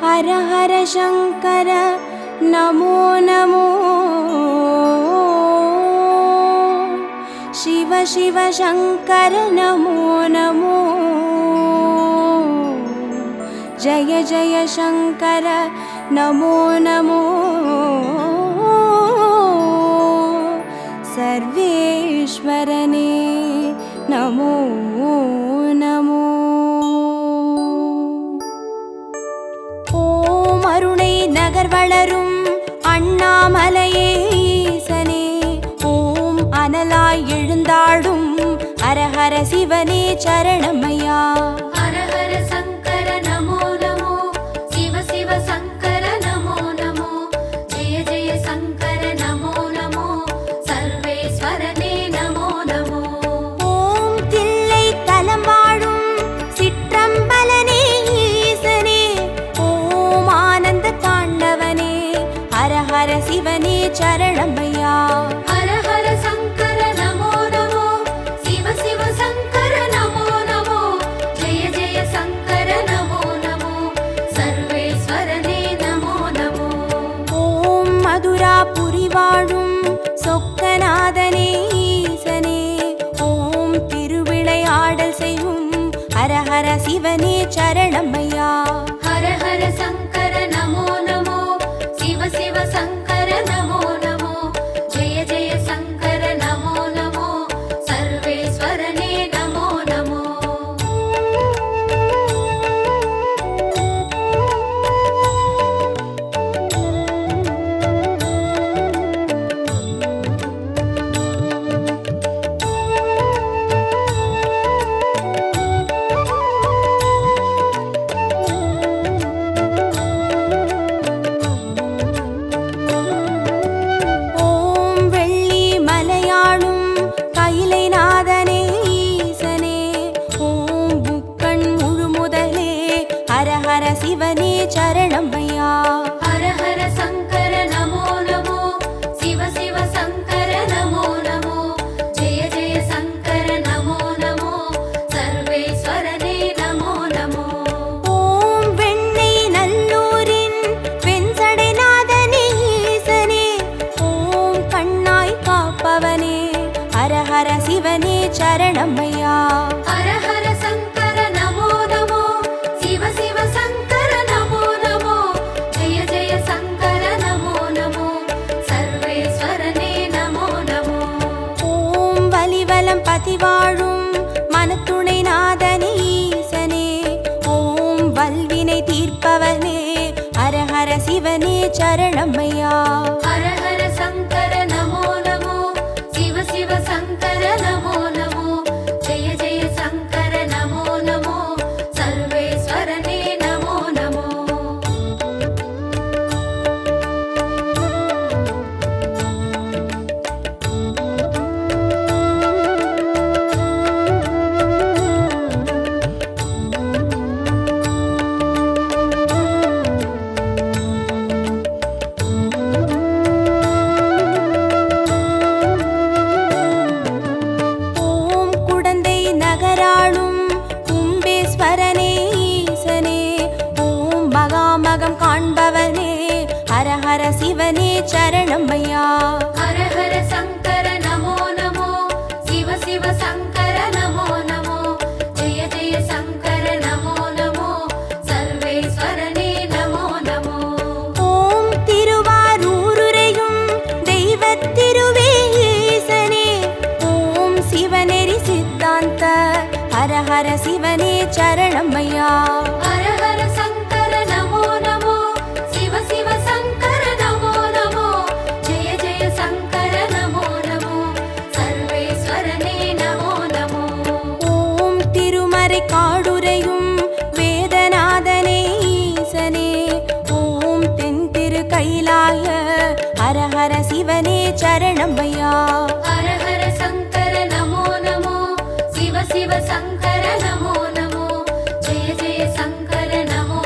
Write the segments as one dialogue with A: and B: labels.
A: हर हर शंकर नमो नमो शिव शिव शंकर नमो नमो जय जय शंकर नमो नमो सर्वेश्वरने नमो नमो ओम अरुणै नगर वளரும் அண்ணாமலையே ஈசனே ஓம் அனலாய் எழுந்தாடும் ஹர ஹர சிவனே சரணமையா
B: हर हर शंकर नमो नमो शिव शिव शंकर नमो नमो जय जय शंकर नमो नमो सर्वेश्वरने नमो नमो
A: ஓம் தில்லை தலம் வாழும் சிற்றம்பலனே ஈசனே ஓம் ஆனந்த தாண்டவனே ஹர ஹர சிவனே சரணமையா
B: हर हर शंकर नमो नमो शिव शिव शंकर नमो नमो जय जय शंकर नमो नमो सर्वेश्वरने नमो नमो
A: ஓம் மதுராபுரி வாழும் சொக்கநாதனே ஈசனே ஓம் திருவிளையாடல் செய்யும் ஹர ஹர சிவனே சரணமையா
B: हर हर शंकर नमो नमो शिव शिव शंकर नमो नमो जय जय शंकर नमो नमो सर्वेश्वरने नमो नमो
A: ஓம் வெள்ளி மலையாளும் கைலைநாதனே ஈசனே ஓம் புக்கண் முழுமுதலே ஹர ஹர சிவனே சரணமையா
B: हर हर शंकर नमो नमो शिव शिव शंकर नमो नमो जय जय शंकर नमो नमो सर्वेश्वरने नमो नमो
A: ஓம் வெண்ணை நல்லூரின் வெண்சடைநாதனே ஈசனே ஓம் கண்ணாய் காப்பவனே ஹர ஹர சிவனே சரணமையா
B: हर हर शंकर नमो नमो शिव शिव शंकर नमो नमो जय जय शंकर नमो नमो सर्वेश्वरने नमो नमो
A: ஓம் வலிவலம் பதிவாழும் மனத்துணை நாதனே ஈசனே ஓம் வல்வினை தீர்ப்பவனே ஹர ஹர சிவனே சரணமையா
B: हर हर शंकर नमो नमो शिव शिव शंकर नमो नमो जय जय शंकर नमो नमो सर्वेश्वरने नमो नमो
A: ஓம் குடந்தை நகராளும் கும்பேஸ்வரனே ஈசனே ஓம் மகாமகம் காண்பவனே ஹர ஹர சிவனே சரணமையா
B: हर हर शंकर नमो नमो शिव शिव शंकर नमो नमो जय जय शंकर नमो नमो सर्वेश्वरने नमो नमो
A: ஓம் திருவாரூருரையும் தெய்வத் திருவே ஈசனே ஓம் சிவநெறி சித்தாந்த ஹர ஹர சிவனே சரணமையா
B: हर हर शंकर नमो नमो शिव शिव शंकर नमो नमो जय जय शंकर नमो नमो सर्वेश्वरने नमो नमो
A: ஓம் திருமறை காடுரையும் வேதநாதனே ஈசனே ஓம் தென் திரு கைலாய ஹர ஹர சிவனே சரணமையா
B: हर हर शंकर नमो नमो शिव शिव शंकर नमो नमो जय जय शंकर नमो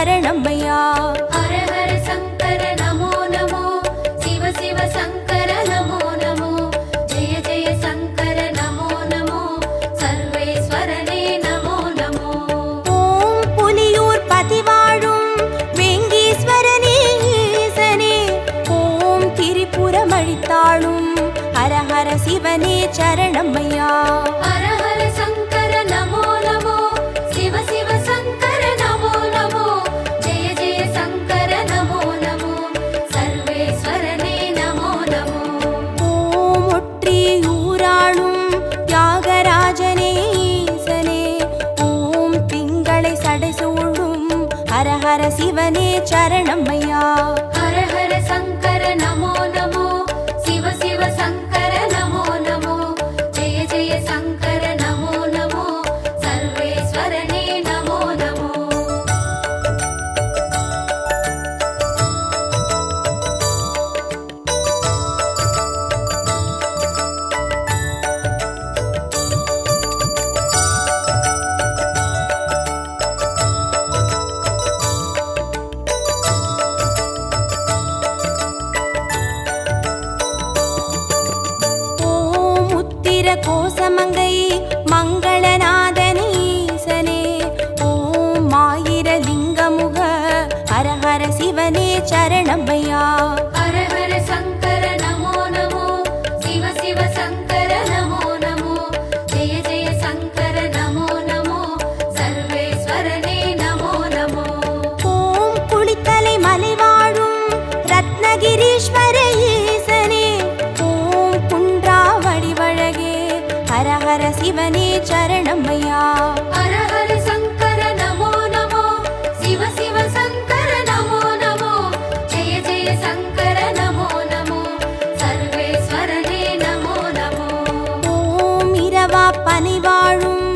A: சரணமையா.
B: ஹர ஹர சங்கர நமோ நமோ, சிவ சிவ சங்கர நமோ நமோ, ஜெய ஜெய சங்கர நமோ நமோ, சர்வேஸ்வரனே நமோ நமோ.
A: ஓம் புலியூர் பதிவாழும் வேங்கீஸ்வரனே ஈசனே, ஓம் திரிபுரம் அழித்தாளும் ஹர ஹர சிவனே சரணமையா.
B: ஹர ஹர சங்கர நமோ நமோ, சிவ சிவ சங்கர நமோ நமோ, ஜெய ஜெய சங்கர நமோ நமோ, சர்வேஸ்வரனே நமோ நமோ.
A: ஓம் ஒற்றியூராளும் தியாகராஜனே ஈசனே, ஓம் திங்களை சடைசூழும் ஹர ஹர சிவனே சரணமையா.
B: ஹர ஹர சங்கர நமோ நமோ, சிவ சிவ சங்கர நமோ நமோ, ஜெய ஜெய சங்கர நமோ நமோ, சர்வேஸ்வரனே நமோ நமோ.
A: ஓம் உத்திர கோசமங்கை மங்களநாதனே ஈசனே, ஓம் ஆயிரலிங்கமுக ஹர ஹர சிவனே சரணமையா.
B: ஹர ஹர சங்கர நமோ நமோ, சிவ சிவ சங்கர நமோ நமோ, ஜெய ஜெய சங்கர நமோ நமோ, சர்வேஸ்வரனே நமோ நமோ.
A: ஓம் குளித்தலை மலை வாழும் ரத்னகிரீஸ்வர ஈசனே, ஓம் குன்றா வடிவழகே ஹர ஹர சிவனே சரணமையா.
B: ஹர ஹர சங்கர நமோ நமோ, சிவ சிவ சங்கர நமோ நமோ, ஜெய ஜெய சங்கர நமோ நமோ, சர்வேஸ்வரனே நமோ நமோ.
A: ஓம் இரவா பனி வாழும்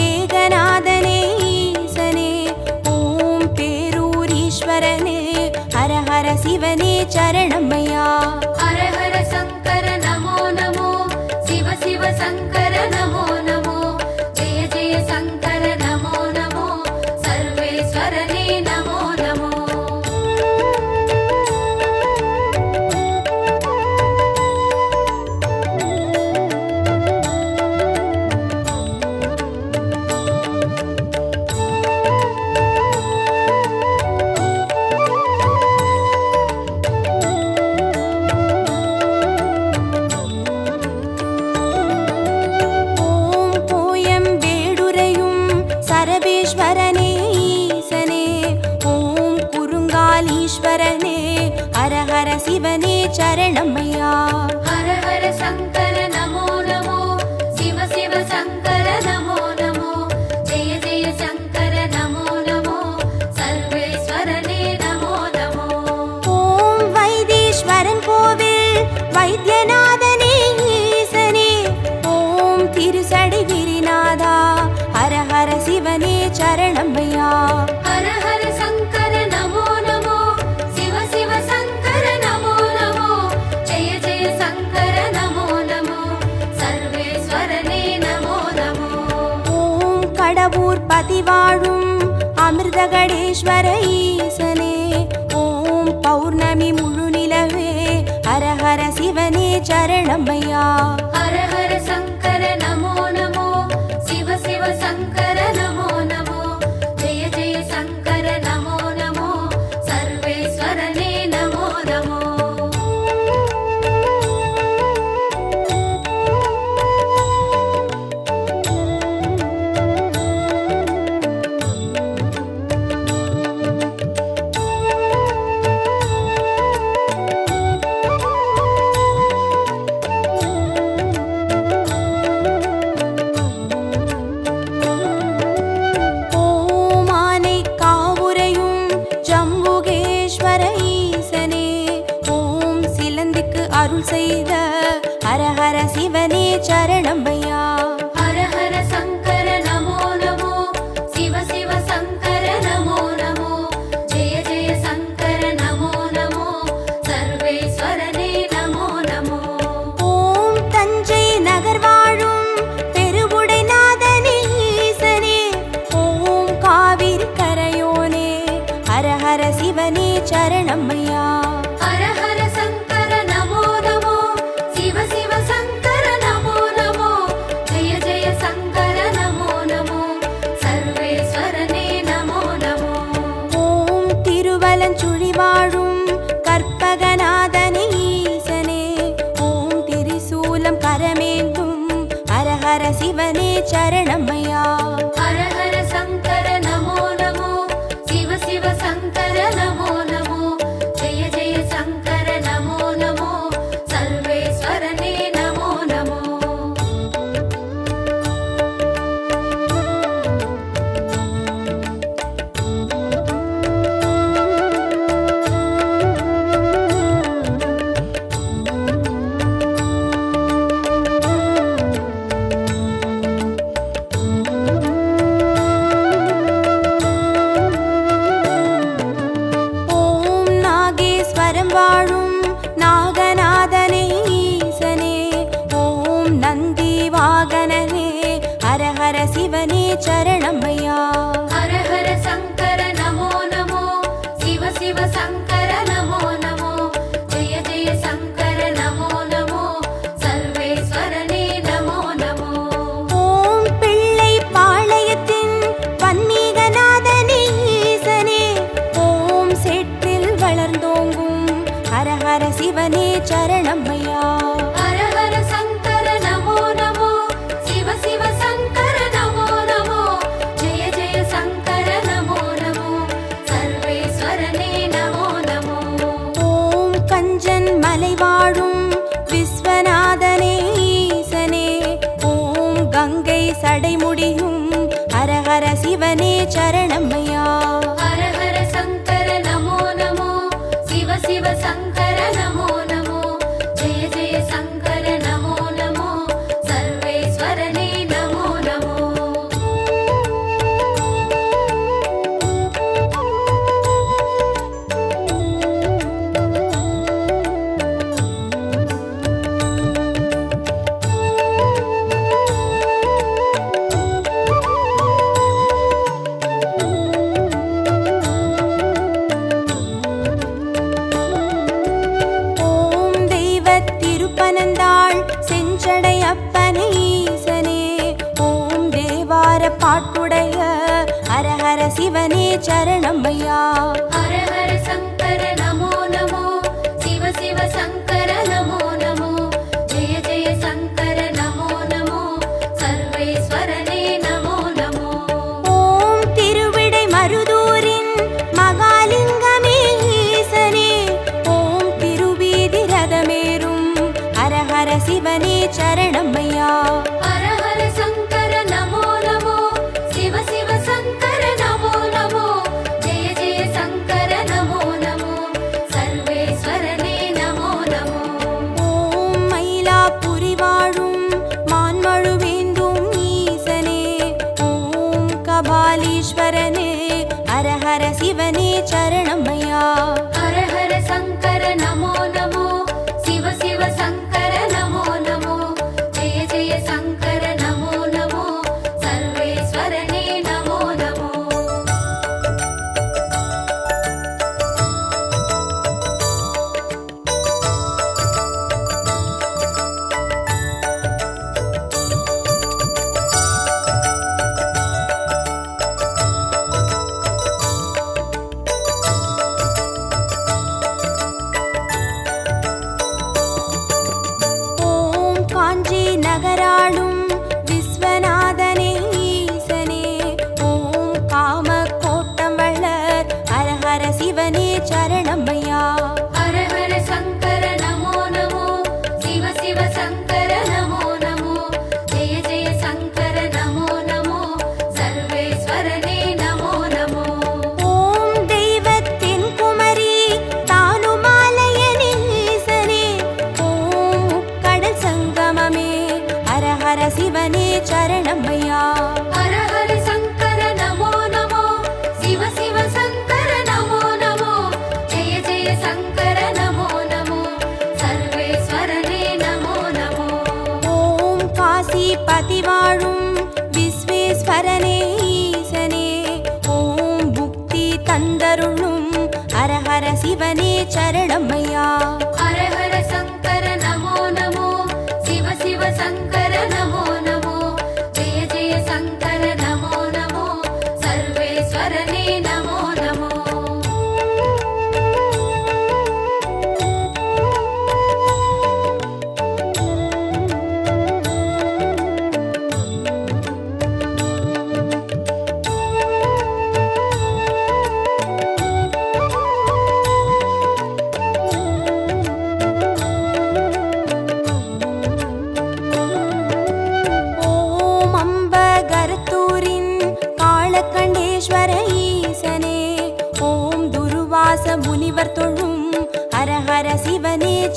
A: ஏகநாதனே ஈசனே, ஓம் பேரூரீஸ்வரனே ஹர ஹர சிவனே சரணமையா.
B: ஹர ஹர சங்கர நமோ நமோ, சிவ சிவ சங்கர நமோ நமோ, ஜெய ஜெய சங்கர நமோ நமோ, சர்வேஸ்வரனே நமோ நமோ.
A: ஓம் கோயம் வேடுரையும் சரபேஸ்வரனே ஈசனே, ஓம் குறுங்காலீஸ்வரனே ஹர ஹர சிவனே சரணமையா.
B: ஹர ஹர சங்கர நமோ நமோ, சிவ சிவ சங்கர நமோ நமோ, ஜெய ஜெய சங்கர நமோ நமோ, சர்வேஸ்வரனே நமோ நமோ.
A: ஓம் வைத்தீஸ்வரன் கோவில் வைத்தியநாதனே ஈசனே, ஓம் திருசடை கிரிநாதா ஹர ஹர சிவனே சரணமையா.
B: ஹர ஹர சங்கர நமோ நமோ, சிவ சிவ சங்கர நமோ நமோ, ஜெய ஜெய சங்கர நமோ நமோ, சர்வேஸ்வரனே நமோ நமோ.
A: ஓம் கடவுர் பதிவாழும் அமிர்தகடேஸ்வர ஈசனே, ஓம் பௌர்ணமி முழு நிலவே ஹர ஹர சிவனே சரணமையா.
B: ஹர ஹர சங்கர நமோ நமோ, சிவ சிவ சங்கர நமோ நமோ, ஜெய ஜெய சங்கர நமோ நமோ, சர்வேஸ்வரனே நமோ நமோ.
A: ஓம் ஆனை காவுரையும் ஜம்புகேஸ்வர ஈசனே, ஓம் சிலந்திக்கு அருள் செய்த ஹர ஹர சிவனே சரணமையா.
B: ஹர ஹர சங்கர நமோ நமோ, சிவ சிவ சங்கர நமோ நமோ, ஜெய ஜெய சங்கர நமோ நமோ, சர்வேஸ்வரனே நமோ நமோ.
A: ஓம் தஞ்சை நகர் வாழும் பெருவுடைநாதனே ஈசனே, ஓம் காவிரி கரையோனே ஹர சரணமையா.
B: ஹர ஹர சங்கர நமோ நமோ, சிவ சிவ சங்கர நமோ நமோ, ஜெய ஜெய சங்கர நமோ நமோ, சர்வேஸ்வரனே நமோ நமோ.
A: ஓம் நாகேஸ்வரம் வாழும் நாகநாதனே ஈசனே, ஓம் நந்தி வாகனனே, ஹர ஹர சிவனே சரணமையா.
B: ஹர ஹர சங்கர நமோ நமோ, சிவ சிவ சங்கர நமோ நமோ, ஜெய ஜெய சங்கர நமோ நமோ, சர்வேஸ்வரனே நமோ நமோ.
A: ஓம் பிள்ளை பாளையத்தின் பன்மீகநாதனே ஈசனே, ஓம் செட்டில் வளர்ந்தோங்கும் ஹர ஹர சிவனே சரணமையா.
B: ஹர ஹர சங்கர நமோ நமோ, சிவ சிவ சங்கர நமோ நமோ, ஜெய ஜெய சங்கர நமோ நமோ, சர்வேஸ்வரனே நமோ நமோ.
A: ஓம் கஞ்சன் மலை வாழும் விஸ்வநாதனே ஈசனே, ஓம் கங்கை சடைமுடியும் ஹர ஹர சிவனே சரணமையா.
B: ஹர ஹர சங்கர நமோ நமோ, சிவ சிவ சங்கர நமோ நமோ, ஜெய ஜெய சங்கர நமோ நமோ, சர்வேஸ்வரனே நமோ நமோ.
A: ஓம் தெய்வத் திருப்பனந்தாள் செஞ்சடை அப்பனே ஈசனே, ஓம் தேவார பாட்டுடைய ஹர ஹர சிவனே சரணமையா.
B: ஹர ஹர சங்கர நமோ நமோ, சிவ சிவ சங்கர நமோ நமோ, ஜெய ஜெய சங்கர நமோ நமோ, சர்வேஸ்வரனே நமோ நமோ.
A: ஓம் திருவிடை மருதூரின் மகாலிங்கமே ஈசனே, ஓம் திருவீதி ரதமேறும் ஹர ஹர சிவனே சரணமையா.
B: ஹர ஹர சங்கர நமோ நமோ, சிவ சிவ சங்கர நமோ நமோ, ஜெய ஜெய சங்கர நமோ நமோ, சர்வேஸ்வரனே நமோ நமோ.
A: ஓம் மயிலாப்புரி வாழும் மான்மழுவேந்தும் ஈசனே, ஓம் கபாலீஸ்வரனே, ஹர ஹர சிவனே சரணமையா.
B: ஹர ஹர சங்கர நமோ நமோ, சிவ சிவ சங்கர நமோ நமோ, ஜெய ஜெய சங்கர நமோ நமோ, சர்வேஸ்வரனே நமோ நமோ.
A: ஓம் காஞ்சி நகராளும் விஸ்வநாதனே ஈசனே, ஓம் காம கோட்டம் வளர் ஹர ஹர சிவனே சரணமையா.
B: ஹர ஹர சங்கர நமோ நமோ, சிவ சிவ சங்கர நமோ நமோ, ஜெய ஜெய சங்கர நமோ நமோ, சர்வேஸ்வரனே நமோ நமோ.
A: ஓம் தெய்வத்தின் குமரி தானுமாலயனே ஈசனே, ஓம் கடல் சங்கமமே ஹர ஹர சிவனே சரணமையா.
B: ஹர ஹர சங்கர நமோ நமோ, சிவ சிவ சங்கர நமோ நமோ, ஜெய ஜெய சங்கர நமோ நமோ, சர்வேஸ்வரனே நமோ நமோ.
A: ஓம் காசிபதி வாழும் விஸ்வேஸ்வரனே ஈசனே, ஓம் புக்தி தந்தருளும் ஹர ஹர சிவனே சரணமையா.
B: ஹர ஹர சங்கர நமோ நமோ, சிவ சிவ சங்கர நமோ நமோ, ஜெய ஜெய சங்கர நமோ நமோ, சர்வேஸ்வரனே நமோ நமோ.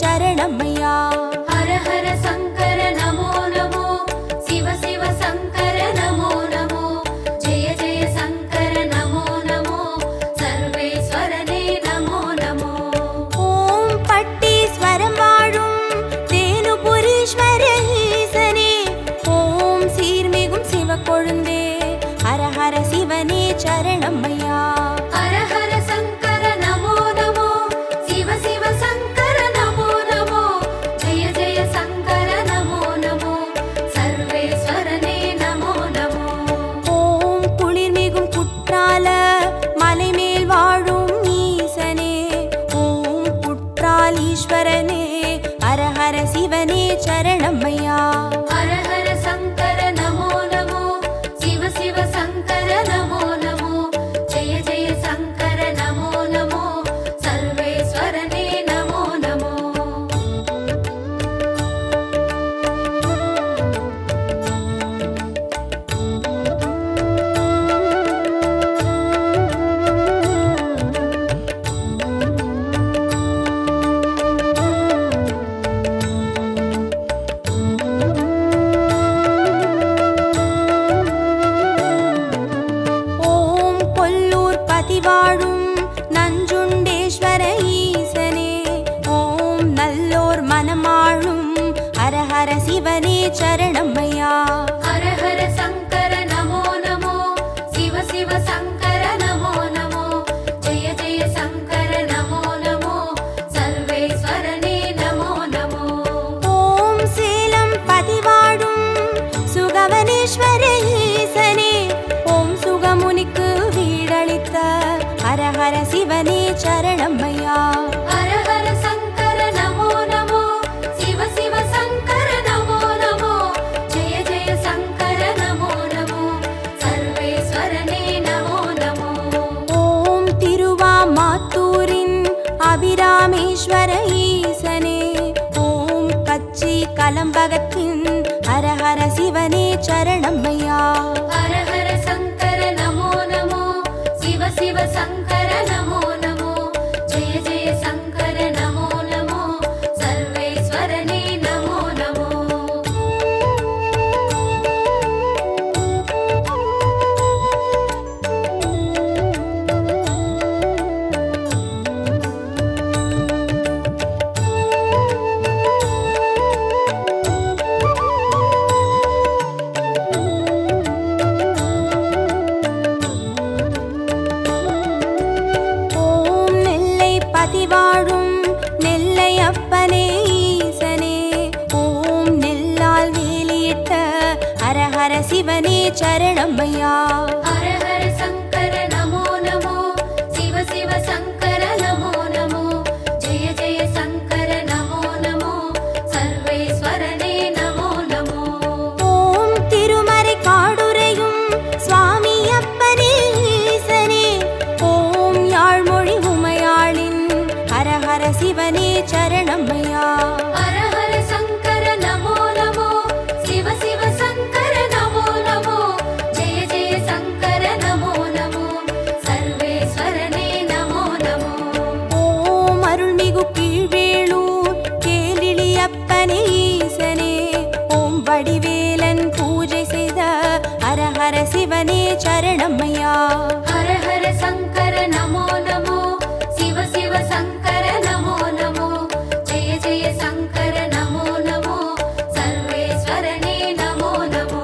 A: சரணமையா.
B: ஹர ஹர சங்கர நமோ நமோ, சிவ சிவ சங்கர நமோ நமோ, ஜெய ஜெய சங்கர நமோ நமோ, சர்வேஸ்வரனே நமோ நமோ.
A: ஓம் பட்டீஸ்வரம் வாழும் தேனுபுரீஸ்வர ஈசனே, ஓம் சீர்மிகும் சிவக்கொழுந்தே, ஹர ஹர சிவனே சரணமையா.
B: ஹர ஹர சங்கர நமோ நமோ, சிவ சிவ சங்கர நமோ நமோ, ஜெய ஜெய சங்கர நமோ நமோ, சர்வேஸ்வரனே நமோ நமோ.
A: ஓம் குளிர்மிகும் குற்றால மலைமேல் வாழும் ஈசனே, ஓம் குற்றாலீஸ்வரனே, ஹர ஹர சிவனே சரணமையா.
B: ஹர ஹர சங்கர நமோ நமோ, சிவ சிவ சங்கர நமோ நமோ, ஜெய ஜெய சங்கர நமோ நமோ, சர்வேஸ்வரனே நமோ நமோ.
A: ஓம் கொல்லூர் பதிவாழும் நஞ்சுண்டேஸ்வர ஈசனே, ஓம் நல்லோர் மனமாழும் ஹர ஹர சிவனே சரணமையா.
B: ஹர ஹர சங்கர நமோ நமோ, சிவ சிவ சங்கர நமோ நமோ, ஜெய ஜெய சங்கர நமோ நமோ, சர்வேஸ்வரனே நமோ நமோ.
A: ஓம் சேலம் பதிவாழும் சுகவனேஸ்வர ஈசனே, ஓம் சுகமுனிக்கு வீடளித்த ஹர ஹர சிவனே சரணமையா.
B: ஹர ஹர சங்கர நமோ நமோ, சிவ சிவ சங்கர நமோ நமோ, ஜெய ஜெய சங்கர நமோ நமோ, சர்வேஸ்வரனே நமோ நமோ.
A: ஓம் திருவாமாத்தூரின் அபிராமேஸ்வர ஈசனே, ஓம் கச்சி கலம்பகத்தின் ஹர ஹர சிவனே சரணமையா.
B: ஹர ஹர சங்கர நமோ நமோ, சிவ சிவ சங்கர நமோ நமோ, ஜெய ஜெய சங்கர நமோ நமோ, சர்வேஸ்வரனே நமோ நமோ.
A: ஓம் நெல்லை பதிவாழும் நெல்லை அப்பனே ஈசனே, ஓம் நெல்லால் வேலியிட்ட ஹர ஹர சிவனே சரணமையா.
B: ஹர ஹர சங்கர நமோ நமோ, சிவ சிவ சங்கர நமோ நமோ, ஜெய ஜெய சங்கர நமோ நமோ, சர்வேஸ்வரனே நமோ நமோ.
A: ஓம் திருமறை காடுரையும் சுவாமி அப்பனே ஈசனே, ஓம் யாழ்மொழி உமையாளின் ஹர ஹர சிவனே சரணமையா.
B: ஹர ஹர சங்கர நமோ நமோ, சிவ சிவ சங்கர நமோ நமோ, ஜெய ஜெய சங்கர நமோ நமோ, சர்வேஸ்வரனே நமோ நமோ.
A: ஓம் அருள்மிகு கீழ்வேளூர் கேளிழி அப்பனே ஈசனே, ஓம் வடிவேலன் பூஜை செய்த ஹர ஹர சிவனே சரணமையா.
B: ஹர ஹர சங்கர நமோ நமோ, சிவ சிவ சங்கர நமோ நமோ, ஜெய ஜெய சங்கர நமோ நமோ, சர்வேஸ்வரனே நமோ நமோ.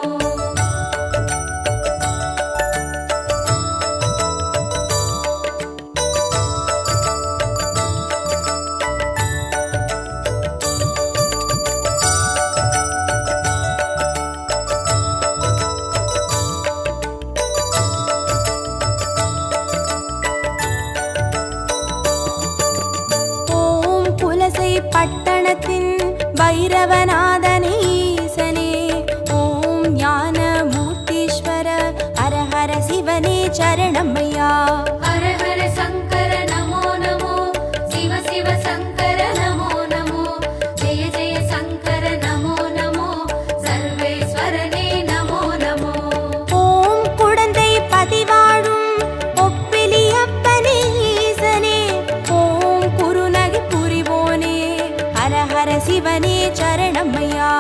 A: சரணமையா.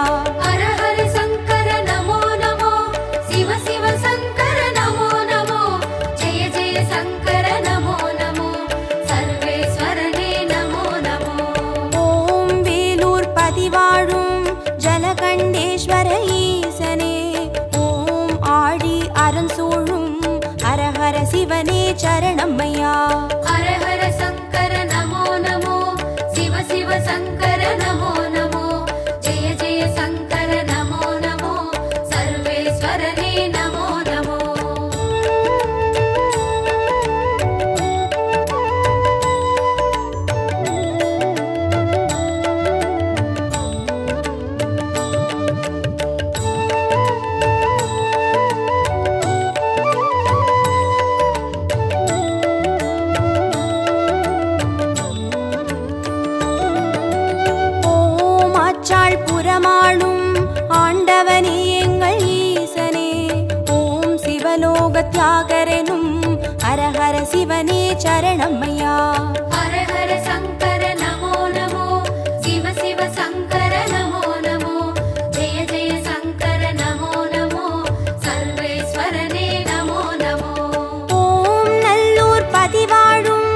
B: ஹர ஹர சங்கர நமோ நமோ, சிவ சிவ சங்கர நமோ நமோ, ஜெய ஜெய சங்கர நமோ நமோ, சர்வேஸ்வரனே நமோ நமோ.
A: ஓம் வேலூர் பதிவாழும் ஜலகண்டேஸ்வர ஈசனே, ஓம் ஆழி அரண் சூழும் ஹர ஹர சிவனே சரணமையா.
B: ஹர ஹர சங்கர நமோ நமோ, சிவ சிவ சங்கர நமோ நமோ, ஜெய ஜெய சங்கர நமோ நமோ, சர்வேஸ்வரனே நமோ நமோ.
A: ஓம் ஆச்சாள் புறமாளும் ஆண்டவனே எங்கள் ஈசனே, ஓம் சிவலோக தியாகரெனும் ஹர ஹர சிவனே சரணமையா.
B: ஹர ஹர சங்கர நமோ நமோ, சிவ சிவ சங்கர நமோ நமோ, ஜெய ஜெய சங்கர நமோ நமோ, சர்வேஸ்வரனே நமோ நமோ.
A: ஓம் நல்லூர் பதிவாழும்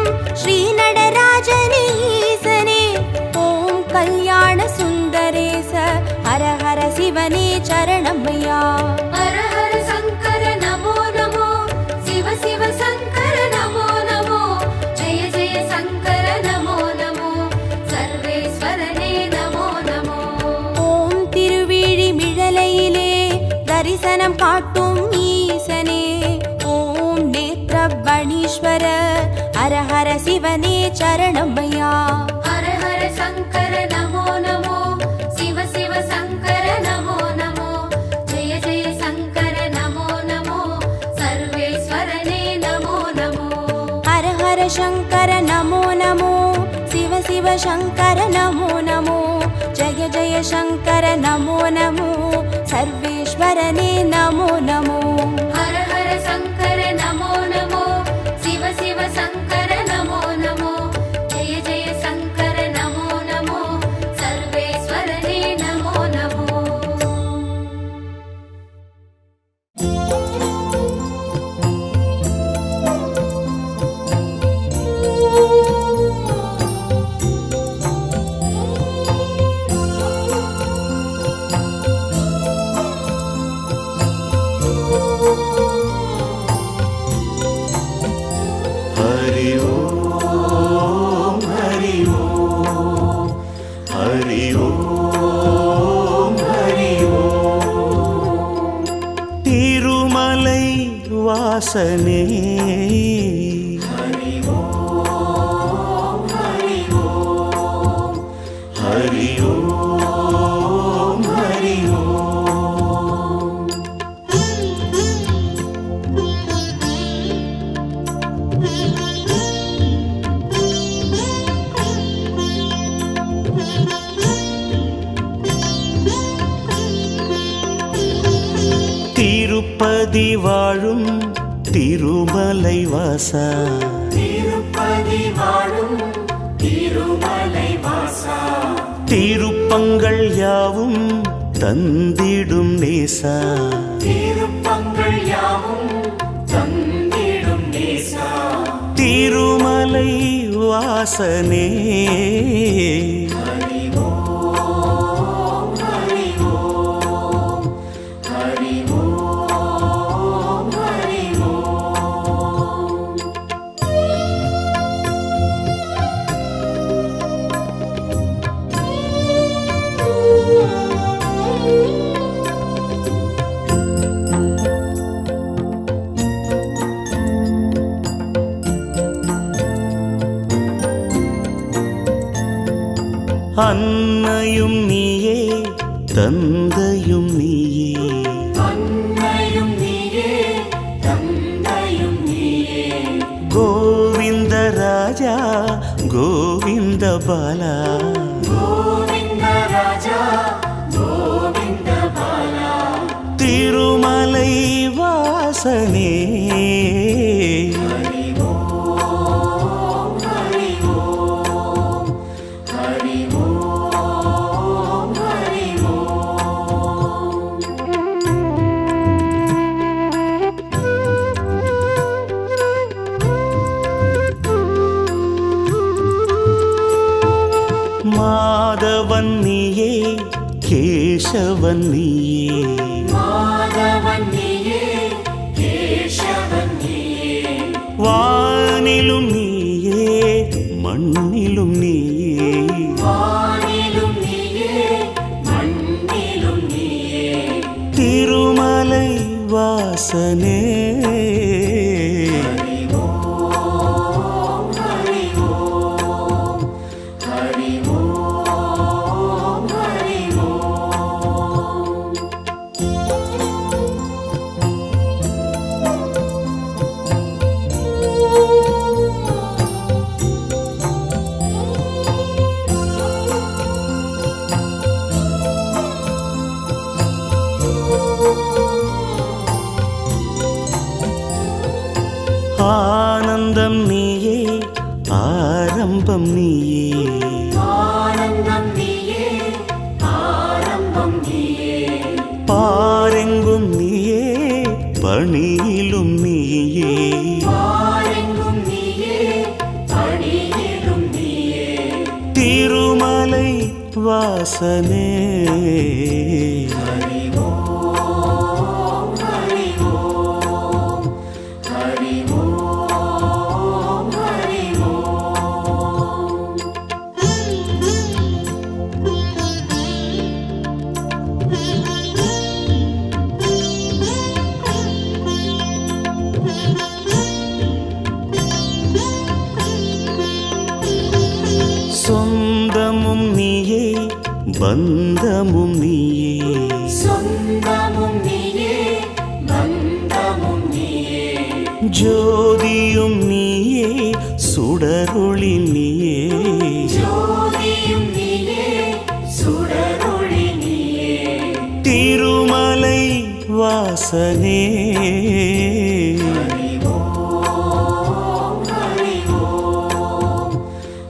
A: ஸ்ரீ நடராஜனே ஈசனே, ஓம் கல்யாண சுந்தரேச ஹர ஹர சிவனே சரணமையா.
B: ஹர ஹர சங்கர நமோ நமோ, சிவ சிவ சங்கர நமோ நமோ, ஜெய ஜெய சங்கர நமோ நமோ, சர்வேஸ்வரனே நமோ நமோ.
A: ஓம் திருவிழிமிழலையிலே தரிசனம் காட்டும் ஈசனே, ஓம் நேத்ரவணீஸ்வர ஹர ஹர சிவனே சரணமையா.
B: ஹர ஹர சங்கர நமோ நமோ, சிவ சிவ சங்கர நமோ நமோ, ஜெய ஜெய சங்கர நமோ நமோ, சர்வேஸ்வரனே நமோ நமோ.
A: ஹர ஹர சங்கர நமோ நமோ, சிவ சிவ சங்கர நமோ நமோ, ஜய ஜய சங்கர நமோ நமோ, சர்வேஸ்வரனே நமோ நமோ.
B: ஹர ஹர சங்கர நமோ நமோ, சிவ சிவ சங்கர நமோ நமோ, ஜெய ஜெய சங்கர நமோ நமோ, சர்வேஸ்வரனே நமோ நமோ.
C: हरि ओम हरि ओम हरि ओम हरि ओम तिरुमलै वासने हरि ओम हरि ओम हरि ओम हरि ओम திருப்பதி வாழும் திருமலை வாசா, திருப்பதி வாழும் திருமலை வாசா, திருப்பங்கள் யாவும் தந்திடும் நேசா, திருப்பங்கள் யாவும் தந்திடும் நேசா, திருமலை வாசனே ஹரி ஓம் ஹரி ஓம் ஹரி ஓம் ஹரி ஓம். அன்னையும் நீயே தந்தையும் நீயே, அன்னையும் நீயே தந்தையும் நீயே, கோவிந்த ராஜா கோவிந்த பாலா, கோவிந்த ராஜா கோவிந்த பாலா, திருமலை வாசனே ஹரி ஓம் ஹரி ஓம் ஹரி ஓம் ஹரி கேசவன் நீயே
B: மாதவன் நீயே கேசவன் நீயே
C: வானிலும் நீயே மண்ணிலும் நீயே
B: வானிலும் நீயே மண்ணிலும் நீயே
C: திருமலை வாசனே
B: ஹரி ஓம் ஹரி ஓம் ஹரி ஓம் ஹரி ஓம்
C: ஆனந்தம் நீயே ஆரம்பம் நீயே
B: ஆனந்தம் நீயே ஆரம்பம் நீயே
C: பாரெங்கும் நீயே பணியிலும் நீயே
B: பாரெங்கும் நீயே பணியிலும் நீயே
C: திருமலை வாசனே
B: ஹரி ஓம் ஹரி ஓம் ஹரி ஓம் ஹரி ஓம்
C: சொந்தமும் நீயே பந்தமும் நீயே
B: சொந்தமும் நீயே பந்தமும் நீயே
C: ஜோதியும் நீயே சுடரொளி நீயே
B: ஜோதியும் நீயே சுடரொளி நீயே
C: திருமலை வாசனே
B: ஹரி ஓம் ஹரி ஓம்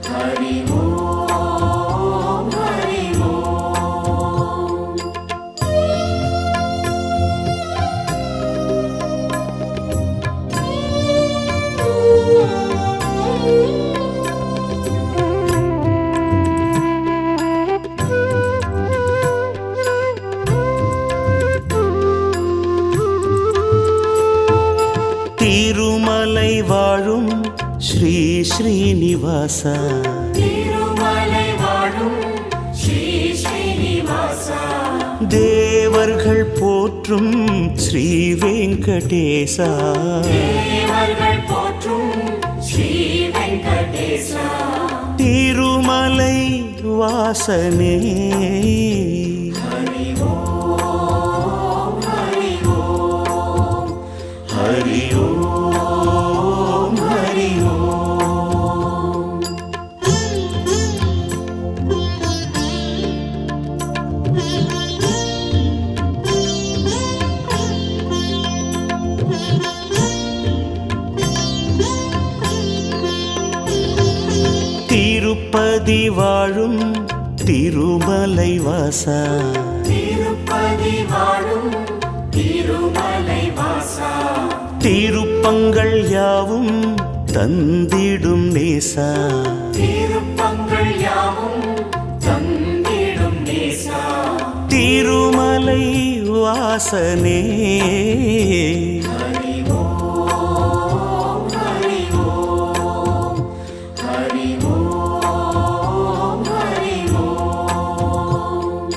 B: ஹரி ஓம் ஹரி ஓம்
C: திருமலை வாழும் ஸ்ரீ ஸ்ரீனிவாசா
B: திருமலை வாழும் ஸ்ரீ ஸ்ரீனிவாசா
C: தேவர்கள் போற்றும் ஸ்ரீ வெங்கடேசா
B: தேவர்கள் போற்றும் ஸ்ரீ வெங்கடேசா
C: திருமலை வாசனே
B: ஹரி ஓம் ஹரி ஓம்
C: ஹரி ஓம் ஹரி ஓம் திருப்பதி வாழும் திருமலை வாசா
B: திருப்பதி வாழும் திருமலை வாசா
C: திருப்பங்கள் யாவும் தந்திடும் நேசா
B: திருப்பங்கள் யாவும் தந்திடும் நேசா
C: திருமலை வாசனே
B: ஹரி ஓம் ஹரி ஓம் ஹரி ஓம் ஹரி ஓம்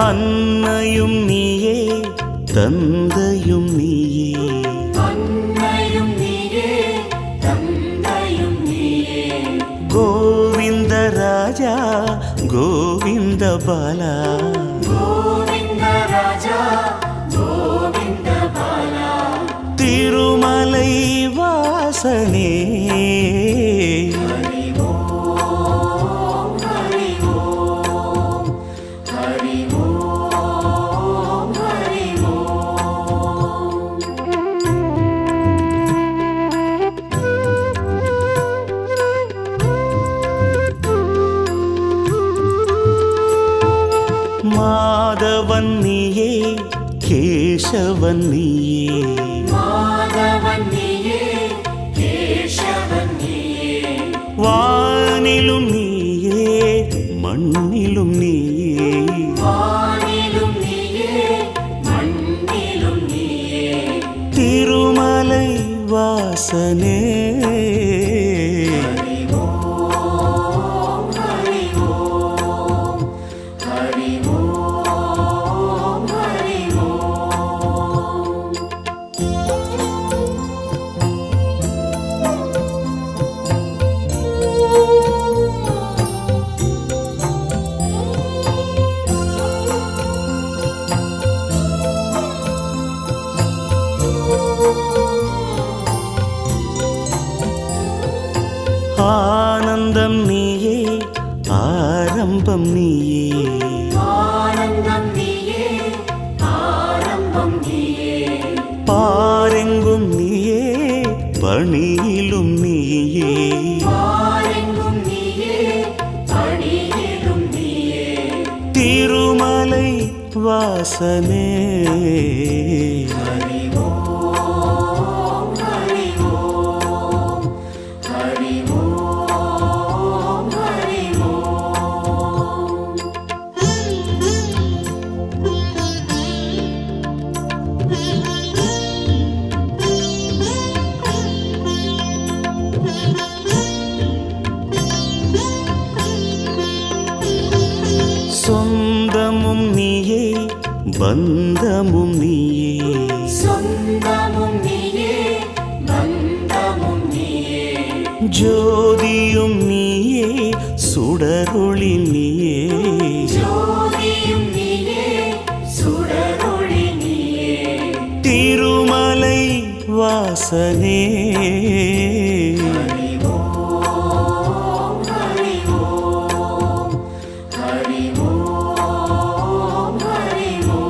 C: அன்னையும் நீயே தந்தையும் நீயே
B: அன்னையும் நீயே தந்தையும் நீயே
C: கோவிந்த ராஜா கோவிந்த பாலா
B: கோவிந்த ராஜா கோவிந்த பாலா
C: திருமலை வாசனே
B: ஹரி ஓம் ஹரி ஓம் ஹரி ஓம் ஹரி ஓம்
C: கேசவன் நீயே
B: மாதவன் நீயே கேசவன் நீயே
C: வானிலும் நீயே மண்ணிலும் நீயே
B: வானிலும் நீயே மண்ணிலும் நீயே
C: திருமலை வாசனே
B: ஹரி ஓம் ஹரி ஓம் ஹரி ஓம் ஹரி ஓம்
C: ஆனந்தம் நீயே ஆரம்பம் நீயே
B: ஆனந்தம் நீயே ஆரம்பம் நீயே
C: பாரெங்கும் நீயே பணியிலும் நீயே
B: பாரெங்கும் நீயே பணியிலும் நீயே
C: திருமலை வாசனே
B: ஹரி ஓம் ஹரி ஓம் ஹரி ஓம் ஹரி ஓம்
C: சொந்தமும் நீயே பந்தமும் நீயே
B: சொந்தமும் நீயே பந்தமும் நீயே
C: ஜோதியும் நீயே சுடரொளி நீயே
B: ஜோதியும் நீயே சுடரொளி நீயே
C: திருமலை வாசனே
B: ஹரி ஓம் ஹரி ஓம் ஹரி ஓம் ஹரி ஓம்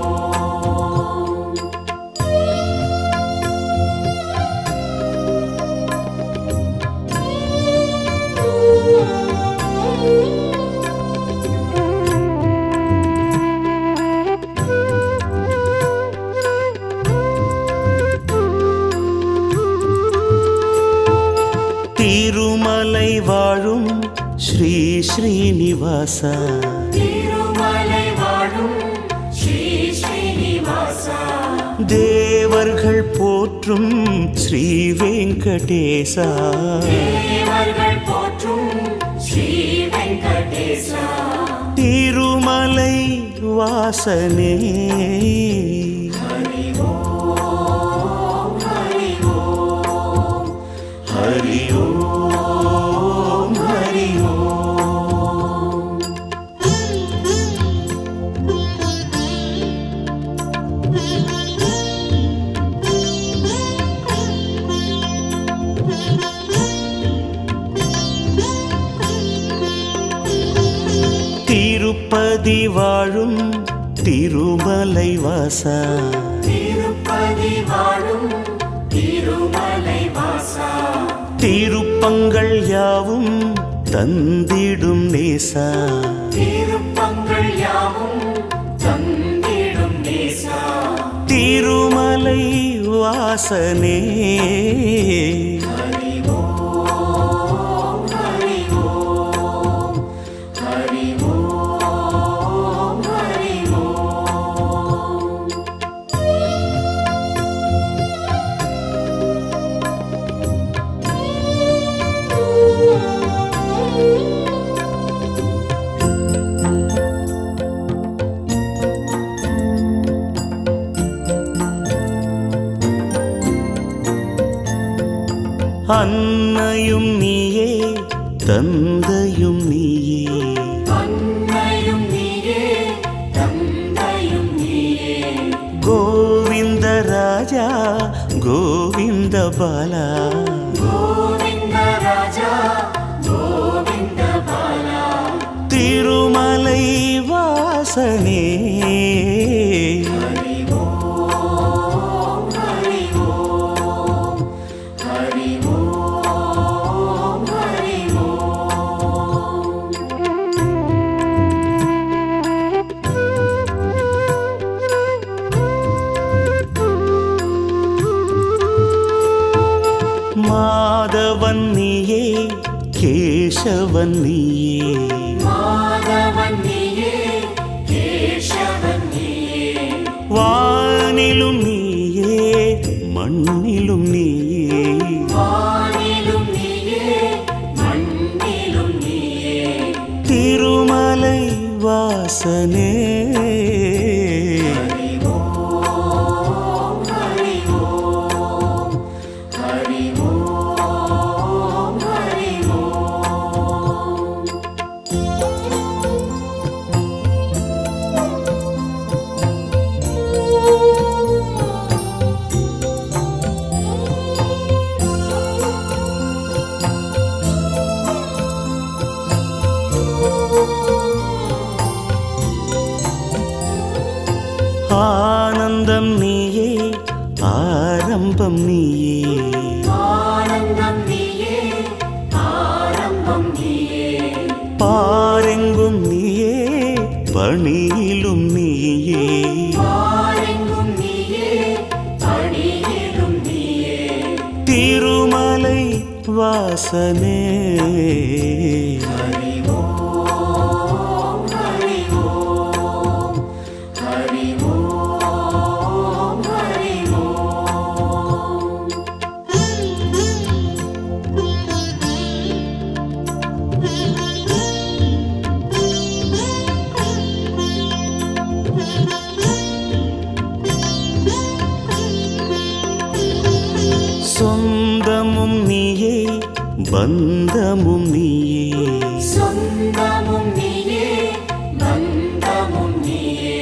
C: திருமலை வாழும் ஸ்ரீ ஸ்ரீனிவாசா
B: திருமலை வாழும் ஸ்ரீ ஸ்ரீனிவாசா
C: தேவர்கள் போற்றும் ஸ்ரீ வெங்கடேசா
B: தேவர்கள் போற்றும் ஸ்ரீ வெங்கடேசா
C: திருமலை வாசனே
B: ஹரி ஓம் ஹரி ஓம்
C: ஹரி ஓம் ஹரி ஓம் திருப்பதி வாழும் திருமலை வாசா
B: திருப்பதி வாழும் திருமலை வாசா
C: திருப்பங்கள் யாவும் தந்திடும் நேசா
B: திருப்பங்கள் யாவும் தந்திடும் நேசா
C: திருமலை வாசனே
B: ஹரி ஓம் ஹரி ஓம் ஹரி ஓம் ஹரி ஓம்
C: அன்னையும் நீயே தந்தையும் நீயே
B: அன்னையும் நீயே தந்தையும் நீயே
C: கோவிந்த ராஜா கோவிந்த பாலா
B: கோவிந்த ராஜா கோவிந்த பாலா
C: திருமலை வாசனே
B: ஹரி ஓம் ஹரி ஓம் ஹரி ஓம் ஹரி ஓம்
C: வாசனே ஆனந்தம் நீயே ஆரம்பம் நீயே
B: ஆனந்தம் நீயே ஆரம்பம் நீயே
C: பாரெங்கும் நீயே பணியிலும் நீயே
B: பாரெங்கும் நீயே பணியிலும் நீயே
C: திருமலை வாசனே
B: ஹரி ஓம் ஹரி ஓம் ஹரி ஓம் ஹரி ஓம்
C: சொந்தமும் நீயே பந்தமும் நீயே
B: சொந்தமும் நீயே பந்தமும் நீயே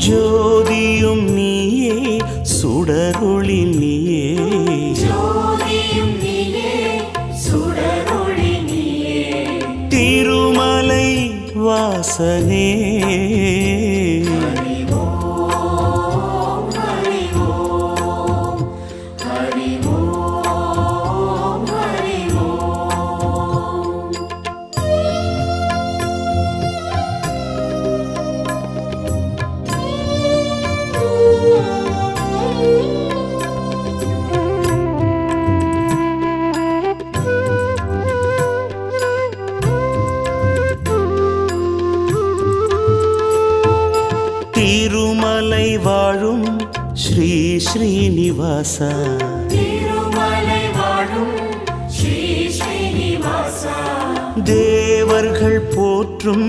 C: ஜோதியும் நீயே சுடரொளி நீயே
B: ஜோதியும் நீயே சுடரொளி நீயே
C: திருமலை வாசனே
B: ஹரி ஓம் ஹரி ஓம் ஹரி ஓம் ஹரி ஓம்
C: திருமலை வாழும் ஸ்ரீ ஸ்ரீனிவாசா
B: திருமலை வாழும் ஸ்ரீ ஸ்ரீனிவாசா
C: தேவர்கள் போற்றும்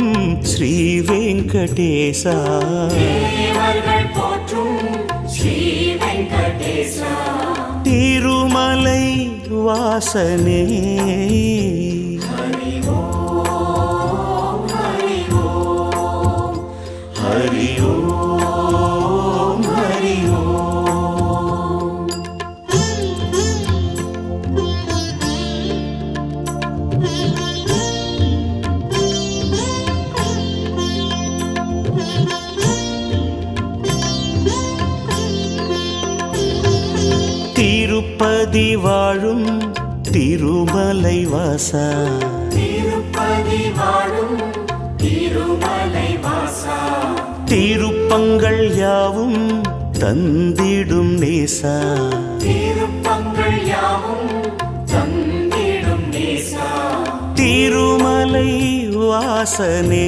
C: ஸ்ரீ வெங்கடேசா
B: தேவர்கள் போற்றும் ஸ்ரீ வெங்கடேசா
C: திருமலை வாசனே
B: ஹரி ஓம் ஹரி ஓம்
C: ஹரி ஓம் ஹரி ஓம் திருப்பதி வாழும் திருமலை வாசா
B: திருப்பதி வாழும் திருமலை வாசா
C: திருப்பங்கள் யாவும் தந்திடும் நேசா
B: திருப்பங்கள் யாவும் தந்திடும் நேசா
C: திருமலை வாசனே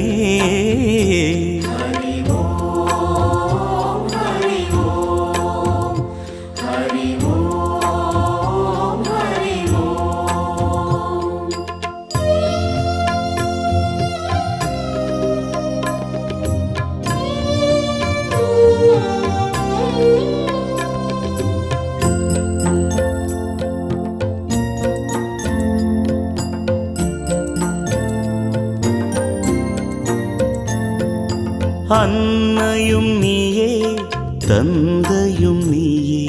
B: ஹரி ஓம் ஹரி ஓம் ஹரி ஓம் ஹரி ஓம்
C: அன்னையும் நீயே தந்தையும் நீயே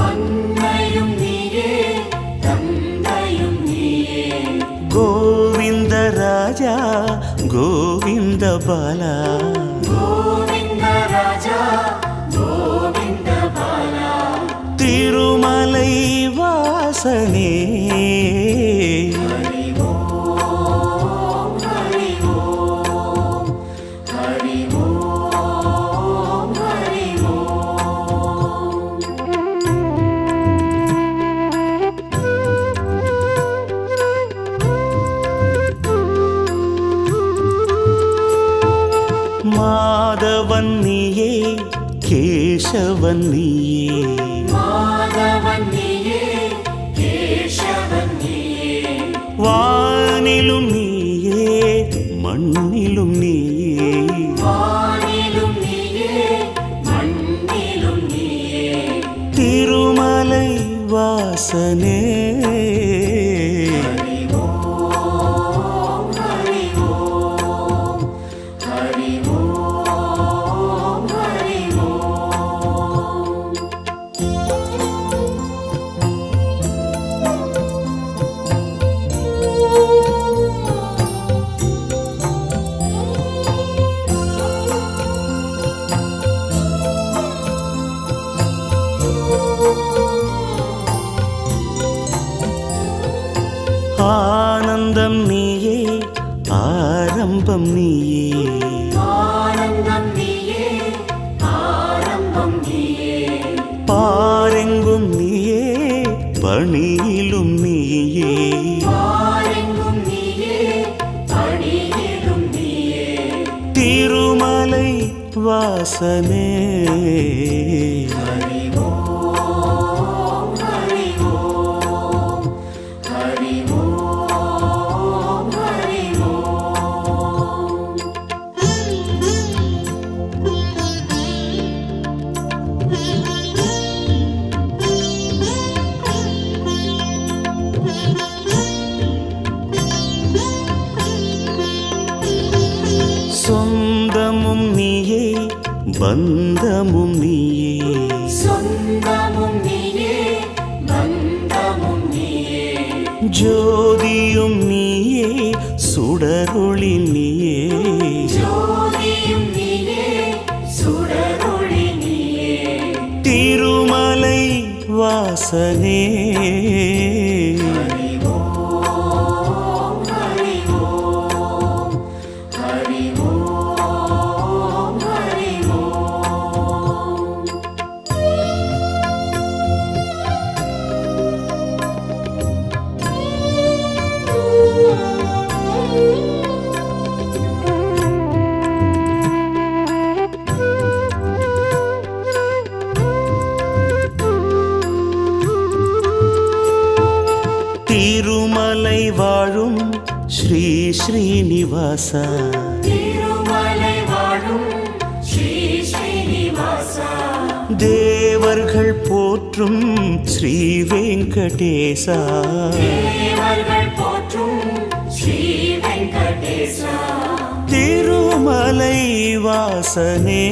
B: அன்னையும் நீயே தந்தையும் நீயே
C: கோவிந்த ராஜா கோவிந்த பாலா
B: கோவிந்த ராஜா கோவிந்த பாலா
C: திருமலை வாசனே
B: ஹரி ஓம் ஹரி ஓம் ஹரி ஓம் ஹரி ஓம்
C: மாதவன் நீயே கேசவன் நீயே
B: மாதவன் நீயே கேசவன் நீயே
C: வானிலும் நீயே மண் மண்ணிலும் நீயே
B: வானிலும் நீயே மண்ணிலும் நீயே
C: திருமலை வாசனே
B: ஹரி ஓம் ஹரி ஓம் ஹரி ஓம் ஹரி ஓம்
C: ஆனந்தம் நீயே ஆரம்பம் நீயே
B: ஆனந்தம் நீயே ஆரம்பம் நீயே
C: பாரெங்கும் நீயே பணியிலும் நீயே
B: பாரெங்கும் நீயே பணியிலும் நீயே
C: திருமலை வாசனே
B: ஹரி ஓம் ஹரி ஓம் ஹரி ஓம் ஹரி ஓம்
C: சொந்தமும் நீயே பந்தமும் நீயே
B: சொந்தமும் நீயே பந்தமும் நீயே
C: ஜோதியும் நீயே சுடரொளி நீயே
B: ஜோதியும் நீயே சுடரொளி நீயே
C: திருமலை வாசனே
B: ஹரி ஓம் ஹரி ஓம் ஹரி ஓம் ஹரி ஓம்
C: திருமலை வாழும் ஸ்ரீ ஸ்ரீனிவாசா
B: திருமலை வாழும் ஸ்ரீ ஸ்ரீனிவாசா
C: தேவர்கள் போற்றும் ஸ்ரீ வெங்கடேசா
B: தேவர்கள் போற்றும் ஸ்ரீ வெங்கடேசா
C: திருமலை வாசனே